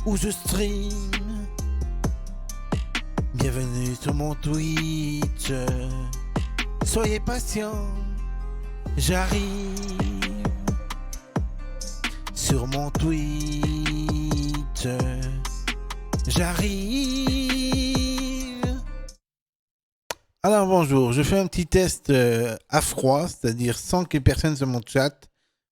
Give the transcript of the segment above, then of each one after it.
où je stream. Bienvenue sur mon Twitch. Soyez patients, j'arrive sur mon Twitch. J'arrive. Alors bonjour, je fais un petit test à froid, c'est-à-dire sans que personne sur mon chat,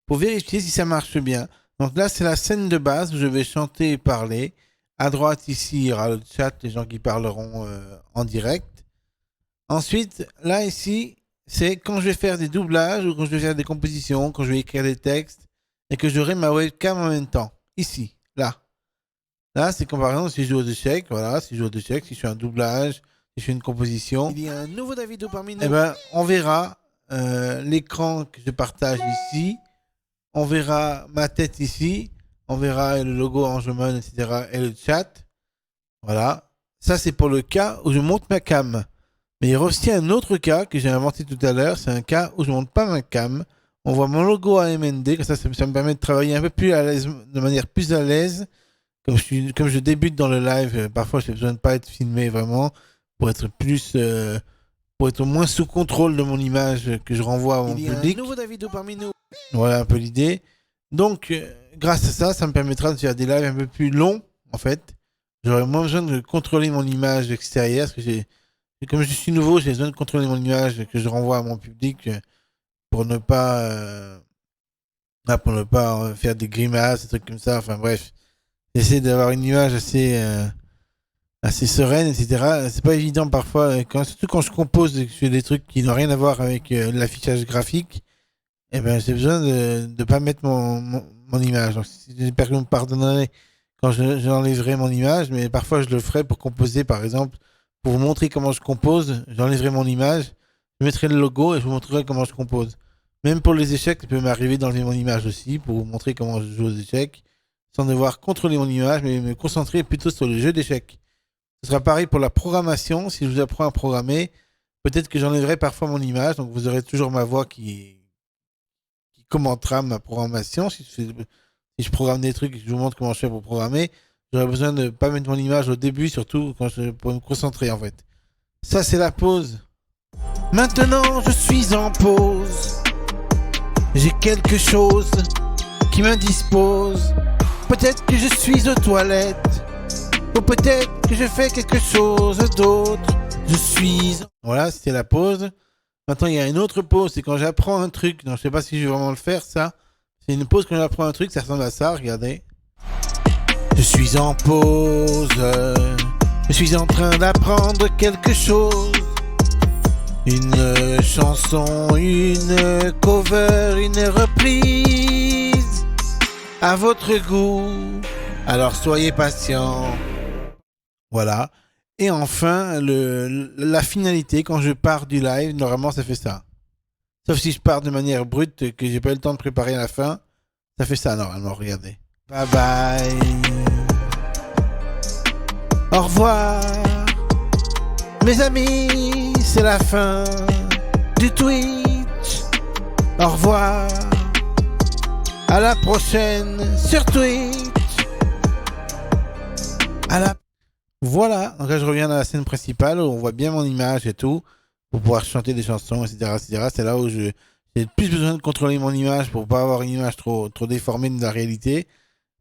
pour vérifier si ça marche bien. Donc là, c'est la scène de base où je vais chanter et parler. À droite, ici, il y aura le chat, les gens qui parleront en direct. Ensuite, là, ici, c'est quand je vais faire des doublages ou quand je vais faire des compositions, quand je vais écrire des textes et que j'aurai ma webcam en même temps. Ici, là. Là, c'est comme par exemple si je joue aux échecs, voilà, si je joue aux échecs, si je fais un doublage, si je fais une composition. Il y a un nouveau Davido parmi nous. Eh ben, on verra l'écran que je partage ici. On verra ma tête ici. On verra le logo Angemon, etc. et le chat. Voilà. Ça, c'est pour le cas où je monte ma cam. Mais il y a aussi un autre cas que j'ai inventé tout à l'heure. C'est un cas où je monte pas ma cam. On voit mon logo AMND. Comme ça me permet de travailler un peu plus à l'aise, de manière plus à l'aise. Comme je débute dans le live, parfois j'ai besoin de pas être filmé vraiment pour être plus, pour être au moins sous contrôle de mon image que je renvoie à mon public. Il y a un nouveau Davido parmi nous. Voilà un peu l'idée. Donc, grâce à ça, ça me permettra de faire des lives un peu plus longs, en fait. J'aurai moins besoin de contrôler mon image extérieure, parce que comme je suis nouveau, j'ai besoin de contrôler mon image que je renvoie à mon public pour ne pas, faire des grimaces, des trucs comme ça. Enfin bref. J'essaie d'avoir une image assez sereine, etc. C'est pas évident parfois, surtout quand je compose et que je fais des trucs qui n'ont rien à voir avec l'affichage graphique, eh ben, j'ai besoin de ne pas mettre mon image. Donc, j'espère que vous me pardonnerez quand j'enlèverai mon image, mais parfois je le ferai pour composer, par exemple, pour vous montrer comment je compose, j'enlèverai mon image, je mettrai le logo et je vous montrerai comment je compose. Même pour les échecs, il peut m'arriver d'enlever mon image aussi pour vous montrer comment je joue aux échecs, sans devoir contrôler mon image, mais me concentrer plutôt sur le jeu d'échecs. Ce sera pareil pour la programmation. Si je vous apprends à programmer, peut-être que j'enlèverai parfois mon image, donc vous aurez toujours ma voix qui commentera ma programmation. Si je programme des trucs et que je vous montre comment je fais pour programmer, j'aurai besoin de ne pas mettre mon image au début, surtout pour me concentrer en fait. Ça, c'est la pause. Maintenant, je suis en pause. J'ai quelque chose qui m'indispose. Peut-être que je suis aux toilettes, ou peut-être que je fais quelque chose d'autre. Je suis... Voilà, c'était la pause. Maintenant, il y a une autre pause, c'est quand j'apprends un truc. Non, je sais pas si je vais vraiment le faire, ça. C'est une pause quand j'apprends un truc, ça ressemble à ça, regardez. Je suis en pause. Je suis en train d'apprendre quelque chose. Une chanson, une cover, une reprise. À votre goût, alors soyez patient. Voilà. Et enfin, la finalité, quand je pars du live, normalement ça fait ça. Sauf si je pars de manière brute, que j'ai pas eu le temps de préparer à la fin, ça fait ça normalement, regardez. Bye bye. Au revoir. Mes amis, c'est la fin du Twitch. Au revoir. À la prochaine sur Twitch. Voilà, donc là je reviens dans la scène principale où on voit bien mon image et tout, pour pouvoir chanter des chansons, etc. etc. C'est là où j'ai plus besoin de contrôler mon image pour pas avoir une image trop déformée de la réalité,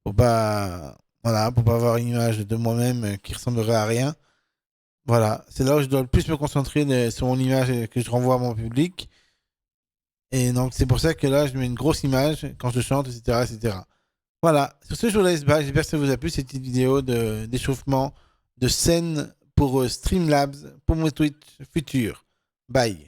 pour pas avoir une image de moi-même qui ressemblerait à rien. Voilà, c'est là où je dois le plus me concentrer sur mon image que je renvoie à mon public. Et donc, c'est pour ça que là, je mets une grosse image quand je chante, etc., etc. Voilà. Sur ce, je vous laisse. J'espère que ça vous a plu, cette petite vidéo d'échauffement de scène pour Streamlabs, pour mon Twitch futur. Bye.